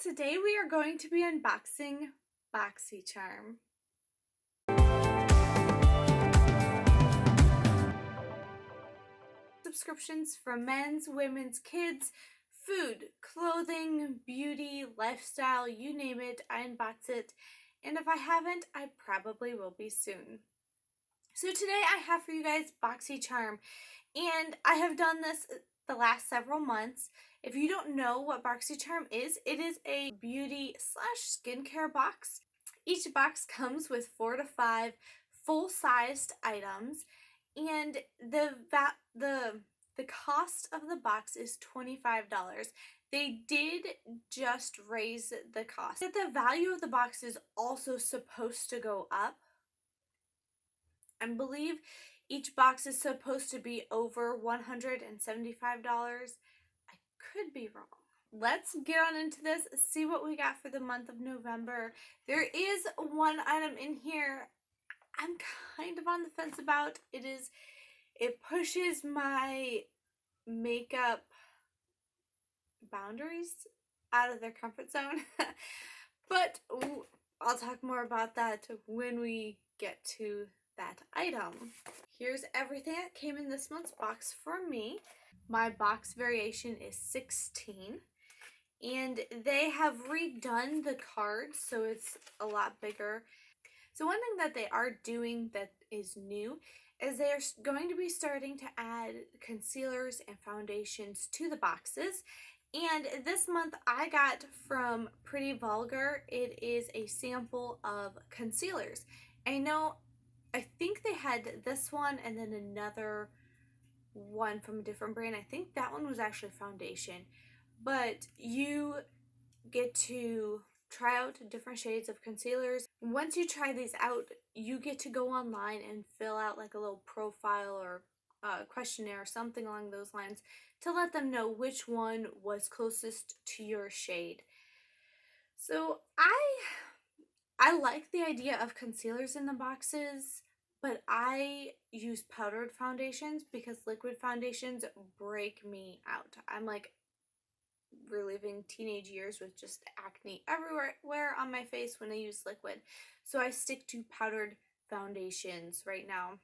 Today we are going to be unboxing Boxycharm. Subscriptions for men's, women's, kids, food, clothing, beauty, lifestyle, you name it, I unbox it. And if I haven't, I probably will be soon. So today I have for you guys Boxycharm, and I have done this the last several months. If you don't know what Boxycharm is, it is a beauty / skincare box. Each box comes with 4 to 5 full-sized items, and the cost of the box is $25. They did just raise the cost. The value of the box is also supposed to go up. I believe each box is supposed to be over $175. I could be wrong. Let's get on into this, see what we got for the month of November. There is one item in here I'm kind of on the fence about. It pushes my makeup boundaries out of their comfort zone. But I'll talk more about that when we get to that item. Here's everything that came in this month's box for me. My box variation is 16, and they have redone the cards, so it's a lot bigger. So one thing that they are doing that is new is they are going to be starting to add concealers and foundations to the boxes. And this month I got from Pretty Vulgar, it is a sample of concealers. I think they had this one and then another one from a different brand. I think that one was actually foundation. But you get to try out different shades of concealers. Once you try these out, you get to go online and fill out like a little profile or questionnaire or something along those lines to let them know which one was closest to your shade. So I like the idea of concealers in the boxes, but I use powdered foundations because liquid foundations break me out. I'm like reliving teenage years with just acne everywhere on my face when I use liquid. So I stick to powdered foundations right now.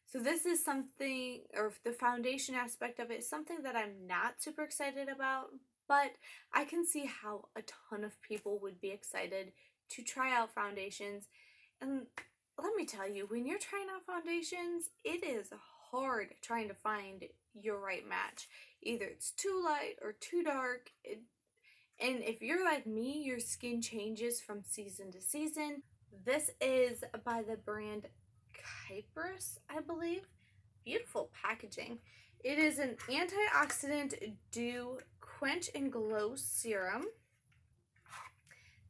So this is something, or the foundation aspect of it is something that I'm not super excited about, but I can see how a ton of people would be excited to try out foundations. And let me tell you, when you're trying out foundations, it is hard trying to find your right match. Either it's too light or too dark. And if you're like me, your skin changes from season to season. This is by the brand Kyprus, I believe. Beautiful packaging. It is an antioxidant dew quench and glow serum.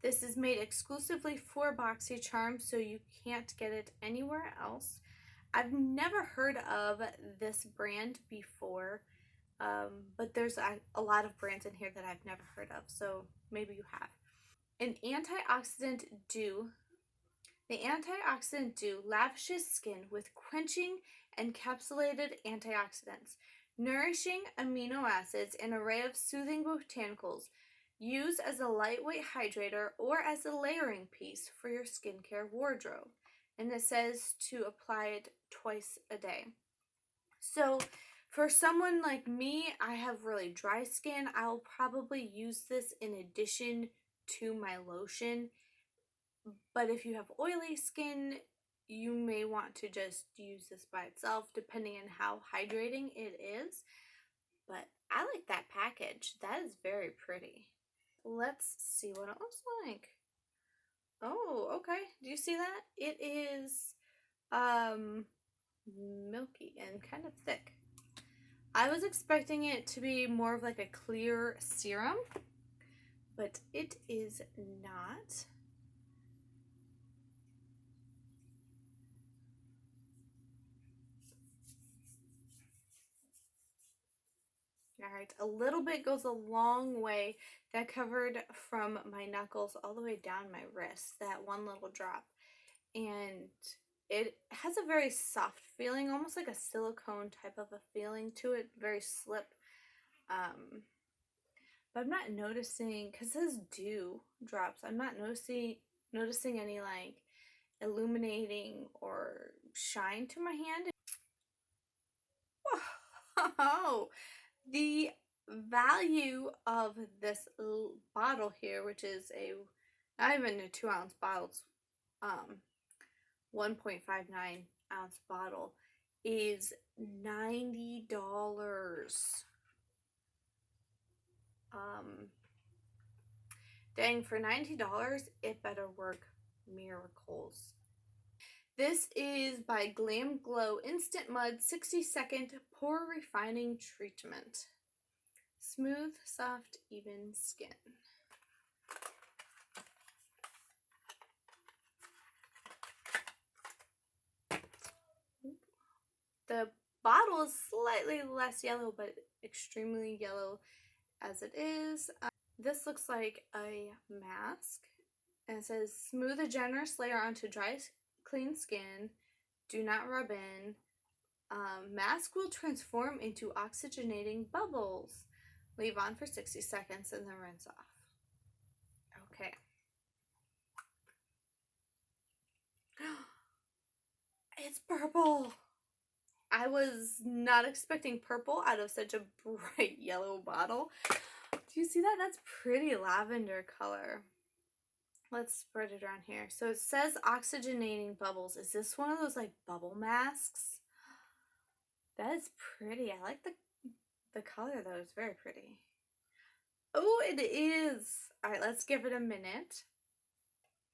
This is made exclusively for Boxycharm, so you can't get it anywhere else. I've never heard of this brand before, but there's a lot of brands in here that I've never heard of, so maybe you have. An antioxidant dew. The antioxidant dew lavishes skin with quenching encapsulated antioxidants, nourishing amino acids, and an array of soothing botanicals. Use as a lightweight hydrator or as a layering piece for your skincare wardrobe. And it says to apply it twice a day. So for someone like me, I have really dry skin. I'll probably use this in addition to my lotion. But if you have oily skin, you may want to just use this by itself, depending on how hydrating it is. But I like that package. That is very pretty. Let's see what it looks like. Oh, okay. Do you see that? It is milky and kind of thick. I was expecting it to be more of like a clear serum, but it is not. Alright, a little bit goes a long way. That covered from my knuckles all the way down my wrist, that one little drop. And it has a very soft feeling, almost like a silicone type of a feeling to it, very slip. but I'm not noticing, because it says dew drops, I'm not noticing any like illuminating or shine to my hand. Whoa! The value of this bottle here, which is a not even a 2-ounce bottle, it's 1.59 ounce bottle, is $90. Dang, for $90, it better work miracles. This is by Glam Glow Instant Mud 60-second pore refining treatment. Smooth, soft, even skin. The bottle is slightly less yellow, but extremely yellow as it is. This looks like a mask, and it says, smooth a generous layer onto dry, clean skin. Do not rub in. Mask will transform into oxygenating bubbles. Leave on for 60 seconds and then rinse off. Okay. It's purple. I was not expecting purple out of such a bright yellow bottle. Do you see that? That's pretty lavender color. Let's spread it around here. So it says oxygenating bubbles. Is this one of those like bubble masks? That is pretty. I like the color though. It's very pretty. Oh, it is. All right, let's give it a minute.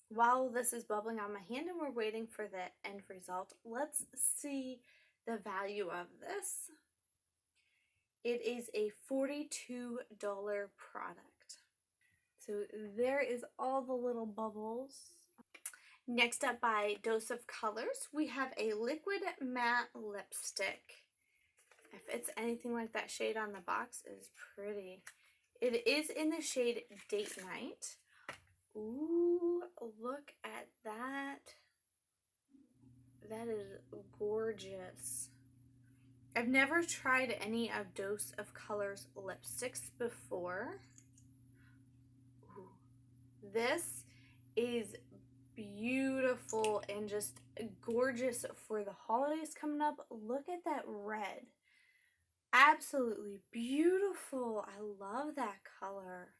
While this is bubbling on my hand and we're waiting for the end result, let's see the value of this. It is a $42 product. So there is all the little bubbles. Next up, by Dose of Colors, we have a liquid matte lipstick. If it's anything like that shade on the box, it is pretty. It is in the shade Date Night. Ooh, look at that. That is gorgeous. I've never tried any of Dose of Colors lipsticks before. Ooh. This is beautiful and just gorgeous for the holidays coming up. Look at that red. Absolutely beautiful. I love that color.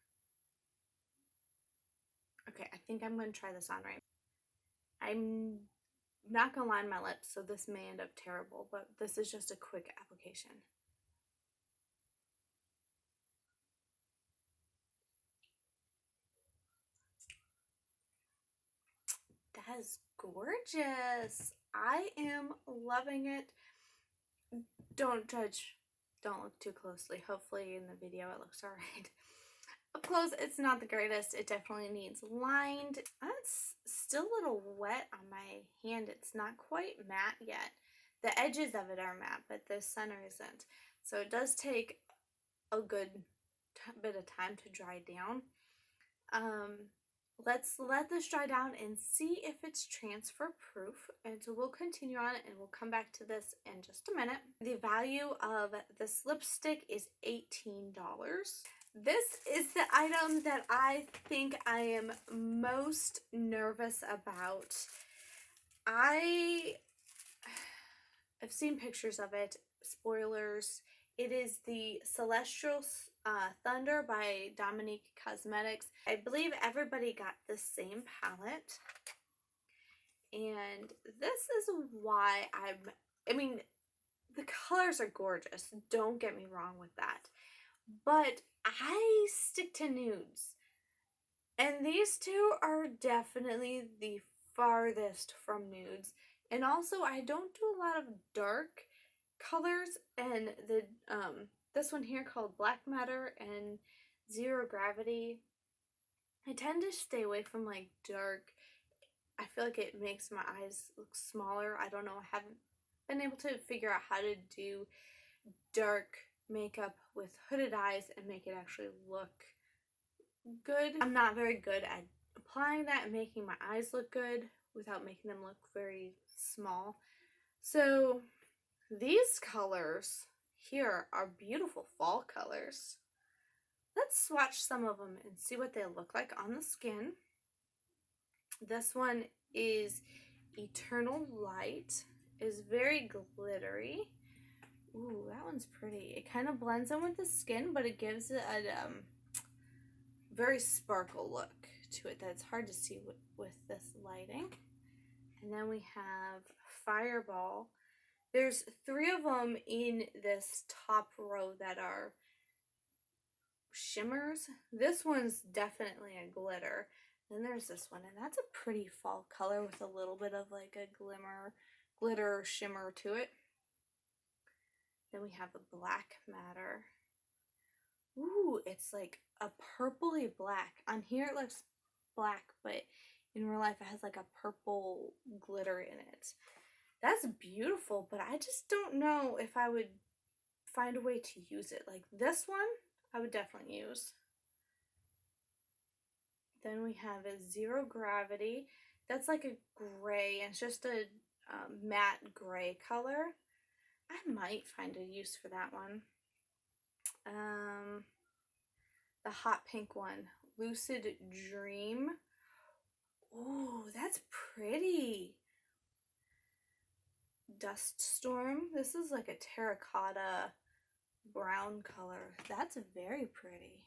Okay, I think I'm going to try this on right. I'm not going to line my lips, so this may end up terrible, but this is just a quick application. That is gorgeous. I am loving it. Don't judge. Don't look too closely. Hopefully in the video it looks alright. Up close, it's not the greatest. It definitely needs lined. It's still a little wet on my hand. It's not quite matte yet. The edges of it are matte, but the center isn't. So it does take a good bit of time to dry down. Let's let this dry down and see if it's transfer proof. And so we'll continue on and we'll come back to this in just a minute. The value of this lipstick is $18. This is the item that I think I am most nervous about. I've seen pictures of it. Spoilers. It is the Celestial Thunder by Dominique Cosmetics. I believe everybody got the same palette. And this is why I mean, the colors are gorgeous. Don't get me wrong with that. But I stick to nudes. And these two are definitely the farthest from nudes. And also, I don't do a lot of dark colors, and the this one here called Black Matter and Zero Gravity, I tend to stay away from like dark. I feel like it makes my eyes look smaller. I don't know, I haven't been able to figure out how to do dark makeup with hooded eyes and make it actually look good. I'm not very good at applying that and making my eyes look good without making them look very small. So these colors here are beautiful fall colors. Let's swatch some of them and see what they look like on the skin. This one is Eternal Light. Is very glittery. Ooh, that one's pretty. It kind of blends in with the skin, but it gives it a very sparkle look to it that's hard to see with this lighting. And then we have Fireball. There's 3 of them in this top row that are shimmers. This one's definitely a glitter. Then there's this one, and that's a pretty fall color with a little bit of like a glitter shimmer to it. Then we have a Black Matter. Ooh, it's like a purpley black. On here it looks black, but in real life it has like a purple glitter in it. That's beautiful, but I just don't know if I would find a way to use it. Like this one, I would definitely use. Then we have a Zero Gravity. That's like a gray, and it's just a matte gray color. I might find a use for that one. The hot pink one, Lucid Dream. Ooh, that's pretty. Dust Storm. This is like a terracotta brown color. That's very pretty.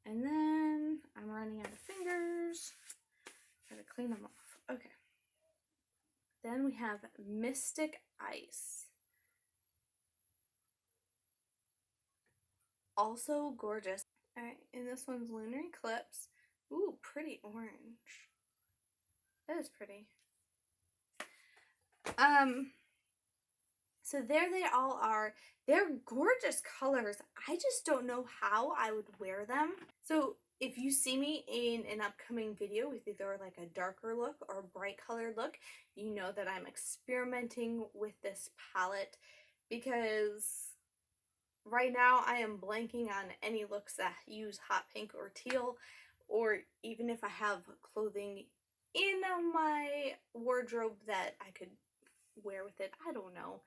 And then I'm running out of fingers. Gotta clean them off. Okay. Then we have Mystic Ice. Also gorgeous. Alright, and this one's Lunar Eclipse. Ooh, pretty orange. That is pretty. So there they all are. They're gorgeous colors. I just don't know how I would wear them. So if you see me in an upcoming video with either like a darker look or a bright colored look, you know that I'm experimenting with this palette, because right now I am blanking on any looks that use hot pink or teal, or even if I have clothing in my wardrobe that I could wear with it. I don't know.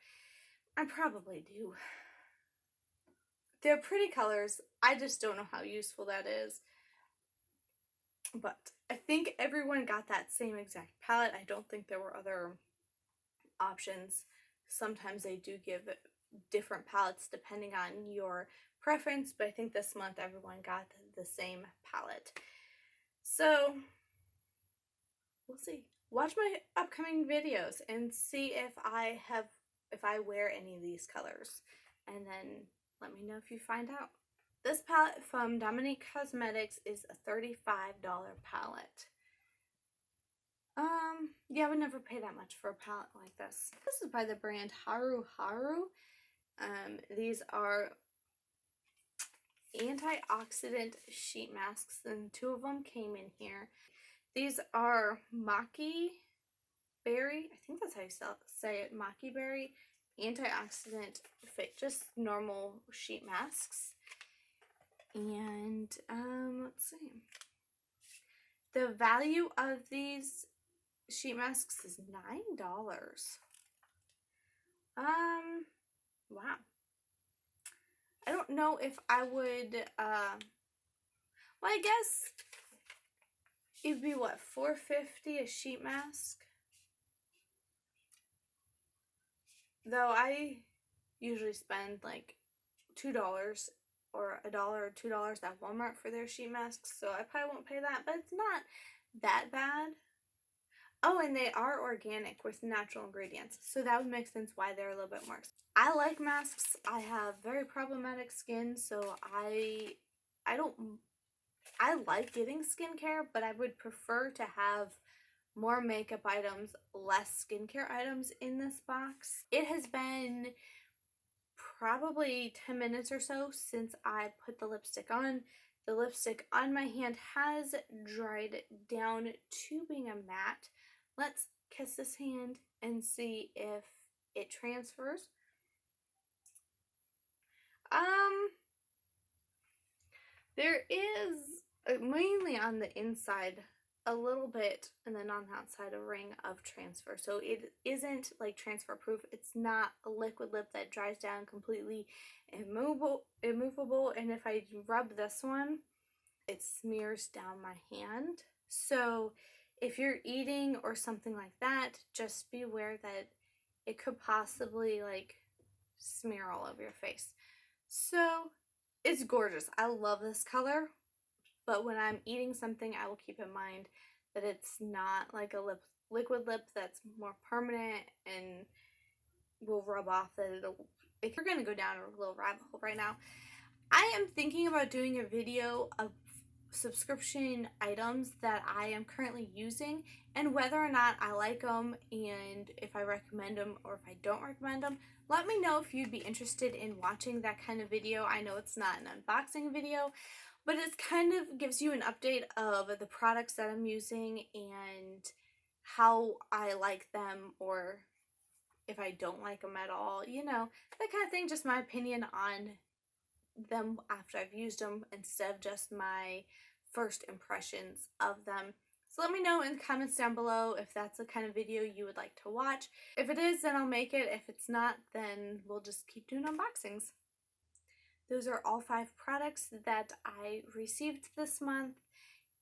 I probably do. They're pretty colors. I just don't know how useful that is. But I think everyone got that same exact palette. I don't think there were other options. Sometimes they do give different palettes depending on your preference, but I think this month everyone got the same palette. So we'll see. Watch my upcoming videos and see if I wear any of these colors, and then let me know if you find out. This palette from Dominique Cosmetics is a $35 palette. Yeah, I would never pay that much for a palette like this. This is by the brand Haru Haru. These are antioxidant sheet masks, and 2 of them came in here. These are Maki Berry, I think that's how you say it, Maki Berry antioxidant fit, just normal sheet masks. And let's see. The value of these sheet masks is $9. Wow. I don't know if I would well, I guess it'd be what, $4.50 a sheet mask? Though I usually spend like $2 or $1 or $2 at Walmart for their sheet masks, so I probably won't pay that, but it's not that bad. Oh, and they are organic with natural ingredients, so that would make sense why they're a little bit more expensive. I like masks. I have very problematic skin, so I like getting skincare, but I would prefer to have more makeup items, less skincare items in this box. It has been probably 10 minutes or so since I put the lipstick on. The lipstick on my hand has dried down to being a matte. Let's kiss this hand and see if it transfers. There is, mainly on the inside, a little bit, and then on the outside a ring of transfer. So it isn't like transfer proof. It's not a liquid lip that dries down completely immovable. And if I rub this one, it smears down my hand. So if you're eating or something like that, just be aware that it could possibly like smear all over your face. So it's gorgeous. I love this color. But when I'm eating something, I will keep in mind that it's not like a liquid lip that's more permanent and will rub off. If you're going to go down a little rabbit hole right now, I am thinking about doing a video of subscription items that I am currently using and whether or not I like them, and if I recommend them or if I don't recommend them. Let me know if you'd be interested in watching that kind of video. I know it's not an unboxing video, but it kind of gives you an update of the products that I'm using and how I like them, or if I don't like them at all, you know, that kind of thing. Just my opinion on them after I've used them instead of just my first impressions of them. So let me know in the comments down below if that's the kind of video you would like to watch. If it is, then I'll make it. If it's not, then we'll just keep doing unboxings. Those are all 5 products that I received this month,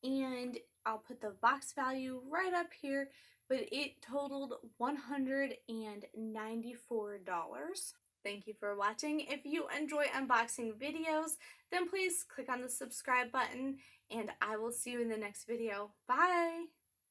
and I'll put the box value right up here, but it totaled $194. Thank you for watching. If you enjoy unboxing videos, then please click on the subscribe button, and I will see you in the next video. Bye!